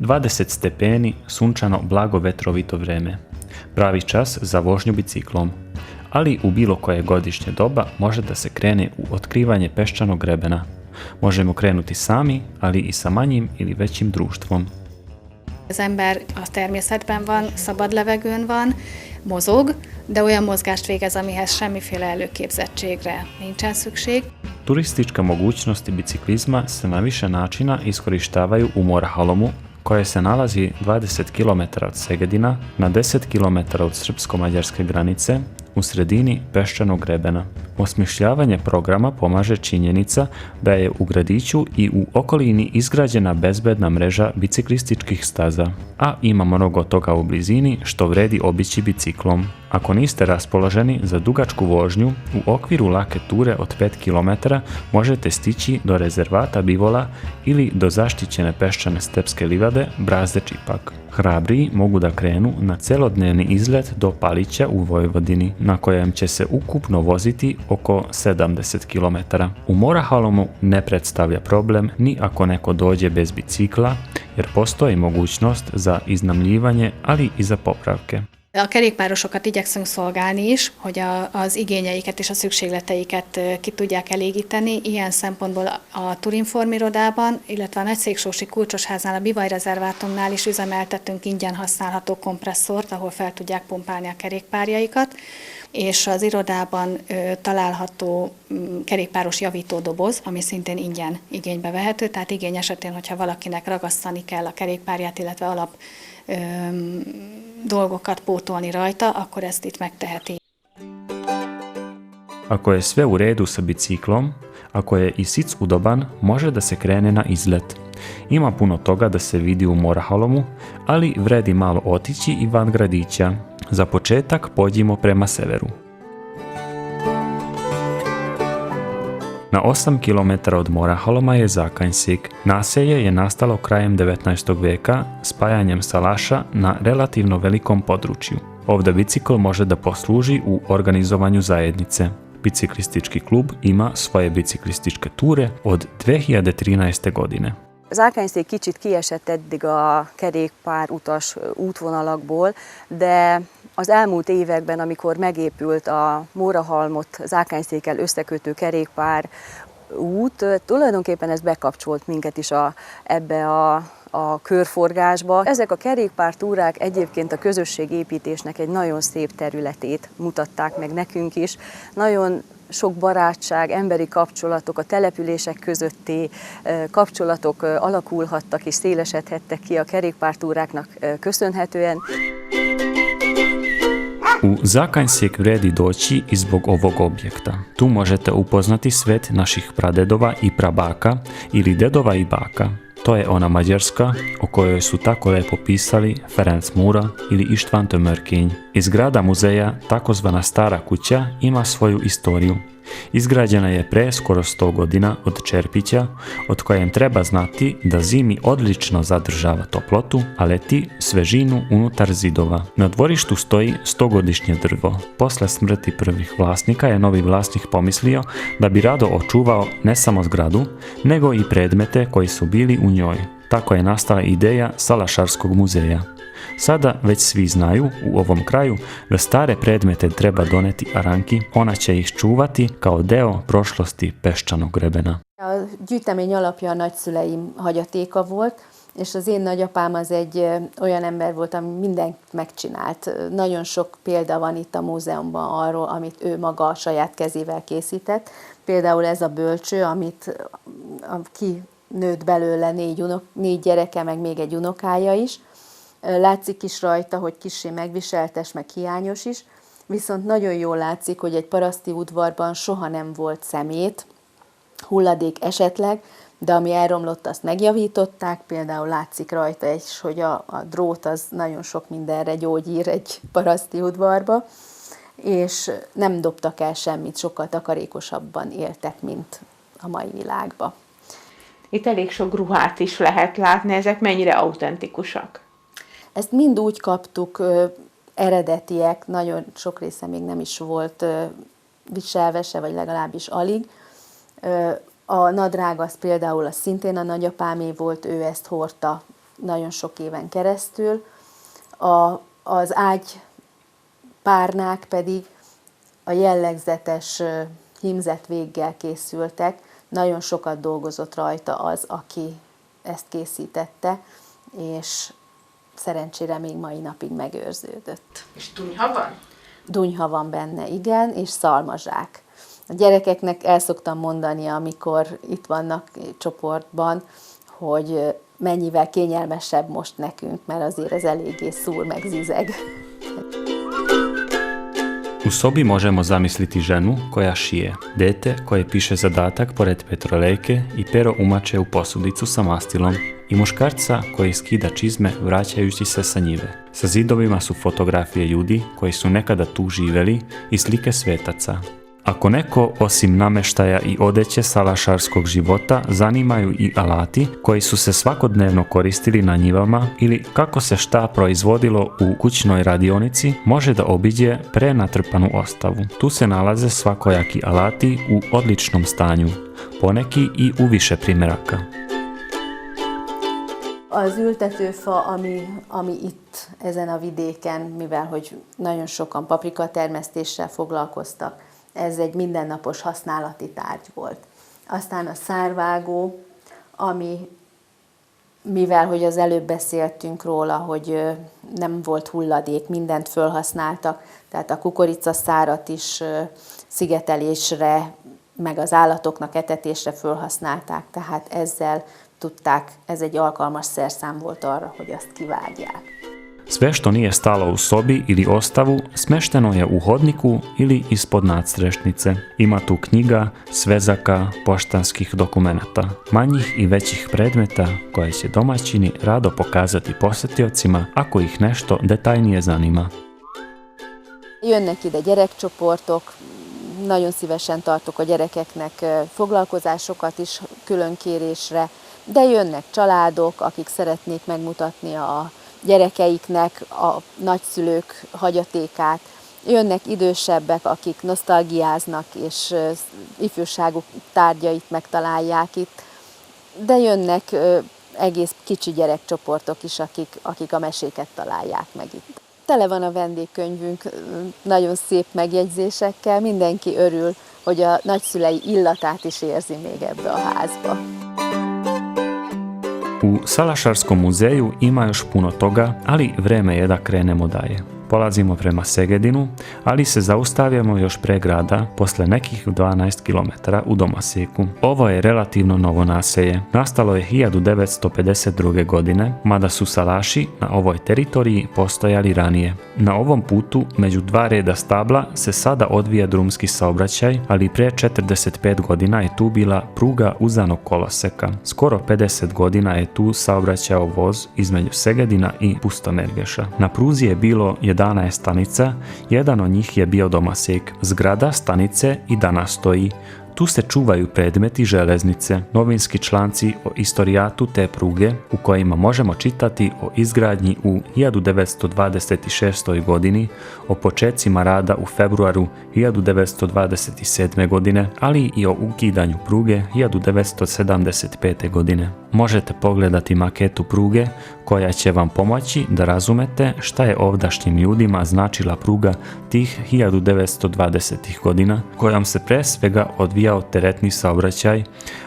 20 stepeni, sunčano, blago vetrovito vreme. Pravi čas za vožnju biciklom. Ali u bilo koje godišnje doba može da se krene u otkrivanje peščanog grebena. Možemo krenuti sami, ali i sa manjim ili većim društvom. Az ember a természetben van, szabad levegőn van, mozog, de olyan mozgást végez, amihez semmiféle előképzettségre nincsen szükség. Turističke mogućnosti biciklizma se na više načina iskorištavaju u Morahalomu, koje se nalazi 20 km od Segedina na 10 km od srpsko-mađarske granice u sredini peščanog grebena. Osmišljavanje programa pomaže činjenica da je u gradiću i u okolini izgrađena bezbedna mreža biciklističkih staza, a ima mnogo toga u blizini što vredi obići biciklom. Ako niste raspoloženi za dugačku vožnju, u okviru lake ture od 5 km možete stići do rezervata Bivola ili do zaštićene peščane stepske livade Brazde Čipak. Hrabriji mogu da krenu na celodnevni izlet do Palića u Vojvodini, na kojem će se ukupno voziti oko 70 km. U Morahalomu ne predstavlja problem ni ako neko dođe bez bicikla, jer postoji mogućnost za iznajmljivanje, ali i za popravke. A kerékpárosokat igyekszünk szolgálni is, hogy az igényeiket és a szükségleteiket ki tudják elégíteni. Ilyen szempontból a Turinform irodában, illetve a Nagyszéksósi Kulcsosháznál, a Bivaj rezervátumnál is üzemeltetünk ingyen használható kompresszort, ahol fel tudják pumpálni a kerékpárjaikat, és az irodában található kerékpáros javítódoboz, ami szintén ingyen igénybe vehető, tehát igény esetén, hogyha valakinek ragasztani kell a kerékpárját, illetve alap dolgokat pótolni rajta, akkor ezt itt megteheti. Ako je sve u redu sa biciklom, ako je i sic udoban, može da se krene na izlet. Ima puno toga da se vidi u Morahalomu, ali vredi malo otići i van gradića. Za početak pođimo prema severu. Na 8 km od Morahaloma je Zakanjsik. Naselje je nastalo krajem 19. veka spajanjem salaša na relativno velikom području. Ovdje bicikl može da posluži u organizovanju zajednice. Biciklistički klub ima svoje biciklističke ture od 2013. godine. Zákányszék kicsit kiesett eddig a kerékpár utas útvonalakból, de az elmúlt években, amikor megépült a Morahalmot Zákányszékkel összekötő kerékpár út, tulajdonképpen ez bekapcsolt minket is ebbe a körforgásba. Ezek a kerékpártúrák egyébként a közösségépítésnek egy nagyon szép területét mutatták meg nekünk is. Nagyon sok barátság, emberi kapcsolatok, a települések közötti kapcsolatok alakulhattak és szélesedhettek ki a kerékpártúráknak köszönhetően. U Zakanjsik vredi doći i zbog ovog objekta. Tu možete upoznati svet naših pradedova i prabaka ili dedova i baka. To je ona Mađarska o kojoj su tako lepo pisali Ferenc Mura ili Ištvan Tömörkény. Iz grada muzeja takozvana stara kuća ima svoju istoriju. Izgrađena je pre skoro 100 godina od čerpića, od kojem treba znati da zimi odlično zadržava toplotu, a leti svežinu unutar zidova. Na dvorištu stoji 100-godišnje drvo. Posle smrti prvih vlasnika je novi vlasnik pomislio da bi rado očuvao ne samo zgradu, nego i predmete koji su bili u njoj. Tako je nastala ideja Salašarskog muzeja. Sada već svi znaju u ovom kraju da stare predmete treba doneti Aranki, ona će ih čuvati kao deo prošlosti peščanog grebena. A gyűjtemény alapja a nagyszüleim hagyatéka volt, és az én nagyapám az egy olyan ember volt, ami mindent megcsinált. Nagyon sok példa van itt a múzeumban arról, amit ő maga a saját kezével készített. Például ez a bölcső, amit kinőtt belőle 4 gyereke, meg még egy unokája is. Látszik is rajta, hogy kissé megviseltes, meg hiányos is, viszont nagyon jól látszik, hogy egy paraszti udvarban soha nem volt szemét, hulladék esetleg, de ami elromlott, azt megjavították, például látszik rajta is, hogy a drót az nagyon sok mindenre gyógyír egy paraszti udvarba, és nem dobtak el semmit, sokkal takarékosabban éltek, mint a mai világban. Itt elég sok ruhát is lehet látni, ezek mennyire autentikusak? Ezt mind úgy kaptuk, eredetiek, nagyon sok része még nem is volt viselve se, vagy legalábbis alig. A nadrág az például az szintén a nagyapámé volt, ő ezt hordta nagyon sok éven keresztül. Az ágypárnák pedig a jellegzetes hímzett véggel készültek. Nagyon sokat dolgozott rajta az, aki ezt készítette, és szerencsére még mai napig megőrződött. És tunyha van? Dunyha van benne, igen, és szalmazsák. A gyerekeknek el szoktam mondani, amikor itt vannak csoportban, hogy mennyivel kényelmesebb most nekünk, mert azért ez eléggé szúr meg zizeg. U sobi možemo zamisliti ženu koja šije, dete koje piše zadatak pored petrolejke i pero umače u posudicu sa mastilom i muškarca koji skida čizme vraćajući se sa njive. Sa zidovima su fotografije ljudi koji su nekada tu živeli i slike svetaca. Ako neko osim nameštaja i odeće salašarskog života zanimaju i alati koji su se svakodnevno koristili na njivama ili kako se šta proizvodilo u kućnoj radionici, može da obiđe prenatrpanu ostavu. Tu se nalaze svakojaki alati u odličnom stanju, poneki i u više primjeraka. Az ültetőfa, ami itt ezen a vidéken, mivel hogy nagyon sokan paprikatermesztéssel foglalkoztak, ez egy mindennapos használati tárgy volt. Aztán a szárvágó, ami, mivel hogy az előbb beszéltünk róla, hogy nem volt hulladék, mindent felhasználtak, tehát a kukoricaszárat is szigetelésre, meg az állatoknak etetésre felhasználták, tehát ezzel tudták, ez egy alkalmas szerszám volt arra, hogy azt kivágják. Sve što nije stalo u sobi ili ostavu, smešteno je u hodniku ili ispod nadstrešnice. Ima tu knjiga, svezaka, poštanskih dokumenata, manjih i većih predmeta koje će domaćini rado pokazati posjetiocima ako ih nešto detaljnije zanima. Jönnek ide gyerekcsoportok, nagyon szívesen tartok a gyerekeknek foglalkozásokat is különkérésre, de jönnek családok, akik szeretnék megmutatni a gyerekeiknek a nagyszülők hagyatékát. Jönnek idősebbek, akik nosztalgiáznak, és ifjúságuk tárgyait megtalálják itt, de jönnek egész kicsi gyerekcsoportok is, akik a meséket találják meg itt. Tele van a vendégkönyvünk nagyon szép megjegyzésekkel, mindenki örül, hogy a nagyszülei illatát is érzi még ebbe a házba. U Salašarskom muzeju ima još puno toga, ali vreme je da krenemo dalje. Polazimo prema Segedinu, ali se zaustavljamo još pre grada, posle nekih 12 km u Domasijeku. Ovo je relativno novo naselje. Nastalo je 1952. godine, mada su salaši na ovoj teritoriji postojali ranije. Na ovom putu, među dva reda stabla, se sada odvija drumski saobraćaj, ali pre 45 godina je tu bila pruga uzanog koloseka. Skoro 50 godina je tu saobraćao voz između Segedina i Pustomergeša. Na pruzi je bilo 11 stanica, jedan od njih je bio Domasijek. Zgrada stanice i danas stoji. Tu se čuvaju predmeti železnice, novinski članci o istorijatu te pruge u kojima možemo čitati o izgradnji u 1926. godini, o počecima rada u februaru 1927. godine, ali i o ukidanju pruge 1975. godine. Možete pogledati maketu pruge koja će vam pomoći da razumete šta je ovdašnjim ljudima značila pruga tih 1920. godina, kojom se pre svega odvijao teretni saobraćaj,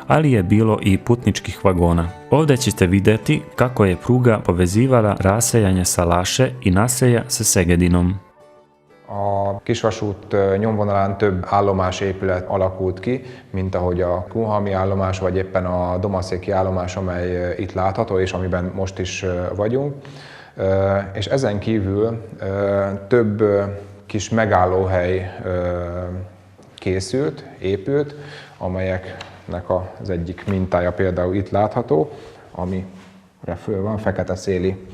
ali je bilo i putničkih vagona. Ovdje ćete vidjeti kako je pruga povezivala rasejanje Salaše i naselja sa Segedinom. A kisvasút nyomvonalán több állomásépület alakult ki, mint ahogy a kunhalmi állomás, vagy éppen a domaszéki állomás, amely itt látható, és amiben most is vagyunk. És ezen kívül több kis megállóhely készült, épült, amelyeknek az egyik mintája például itt látható, amire föl van, fekete széli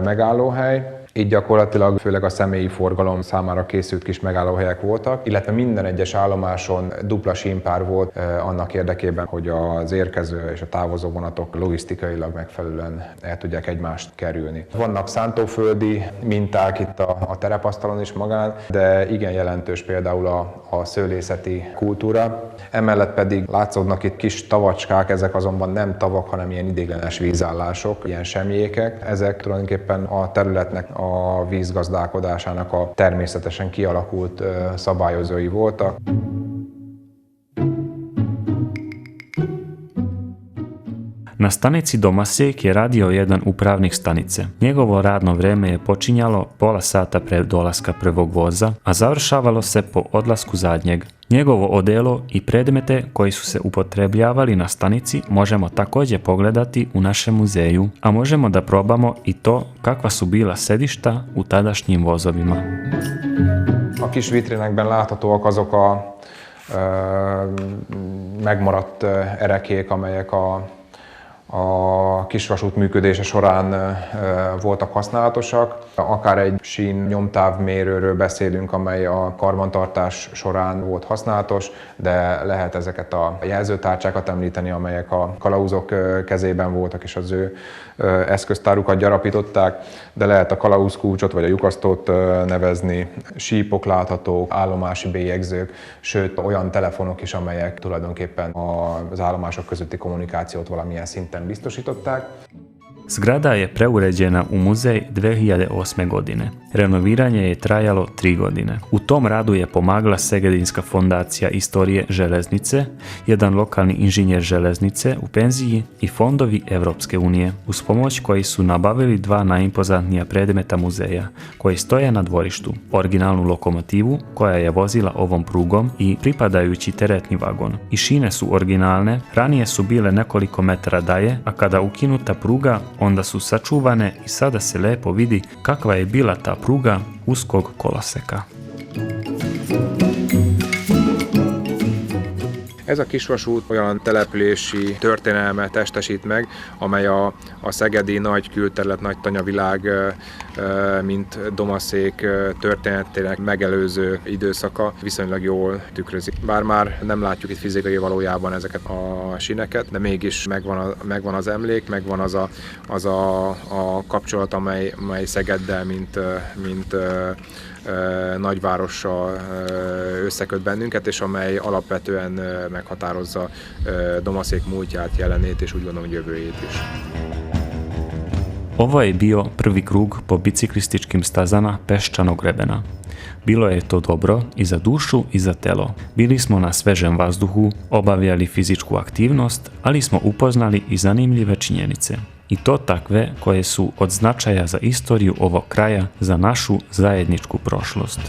megállóhely. Így gyakorlatilag főleg a személyi forgalom számára készült kis megállóhelyek voltak, illetve minden egyes állomáson dupla símpár volt annak érdekében, hogy az érkező és a távozó vonatok logisztikailag megfelelően el tudják egymást kerülni. Vannak szántóföldi minták itt a terepasztalon is magán, de igen jelentős például a szőlészeti kultúra. Emellett pedig látszódnak itt kis tavacskák, ezek azonban nem tavak, hanem ilyen ideiglenes vízállások, ilyen semjékek. Ezek tulajdonképpen a területnek a vízgazdálkodásának a természetesen kialakult szabályozói voltak. Na stanici Domasjek je radio jedan upravnik stanice. Njegovo radno vreme je počinjalo pola sata pre dolaska prvog voza, a završavalo se po odlasku zadnjeg. Njegovo odelo i predmete koji su se upotrebljavali na stanici možemo također pogledati u našem muzeju, a možemo da probamo i to kakva su bila sedišta u tadašnjim vozovima. A kis vitrinekben láthatóak azok a megmaradt erekék, amelyek a kisvasút működése során voltak használatosak. Akár egy sín nyomtávmérőről beszélünk, amely a karbantartás során volt használatos, de lehet ezeket a jelzőtárcsákat említeni, amelyek a kalauzok kezében voltak és az ő eszköztárukat gyarapították, de lehet a kalauzkulcsot vagy a lyukasztót nevezni, sípok láthatók, állomási bélyegzők, sőt olyan telefonok is, amelyek tulajdonképpen az állomások közötti kommunikációt valamilyen szinten biztosították. Zgrada je preuređena u muzej 2008. godine. Renoviranje je trajalo 3 godine. U tom radu je pomagala Segedinska fondacija istorije železnice, jedan lokalni inženjer železnice u penziji i fondovi Evropske unije, uz pomoć koji su nabavili 2 najimpozantnija predmeta muzeja, koji stoje na dvorištu. Originalnu lokomotivu, koja je vozila ovom prugom i pripadajući teretni vagon. I šine su originalne, ranije su bile nekoliko metara dalje, a kada ukinuta pruga, onda su sačuvane i sada se lepo vidi kakva je bila ta pruga uskog koloseka. Ez a kisvasút olyan települési történelmet testesít meg, amely a szegedi nagy külterület, nagy tanyavilág, mint Domaszék történetének megelőző időszaka viszonylag jól tükrözi. Bár már nem látjuk itt fizikai valójában ezeket a síneket, de mégis megvan az emlék, megvan az a kapcsolat, amely Szegeddel, mint nagyvárossal összeköt bennünket, és amely alapvetően meghatározza Domaszék múltját, jelenét és úgy gondolom jövőjét is. Ovo je bio prvi krug po biciklističkim stazama Peščanog grebena. Bilo je to dobro i za dušu i za telo. Bili smo na svežem vazduhu, obavljali fizičku aktivnost, ali smo upoznali i zanimljive činjenice. I to takve koje su od značaja za istoriju ovog kraja, za našu zajedničku prošlost.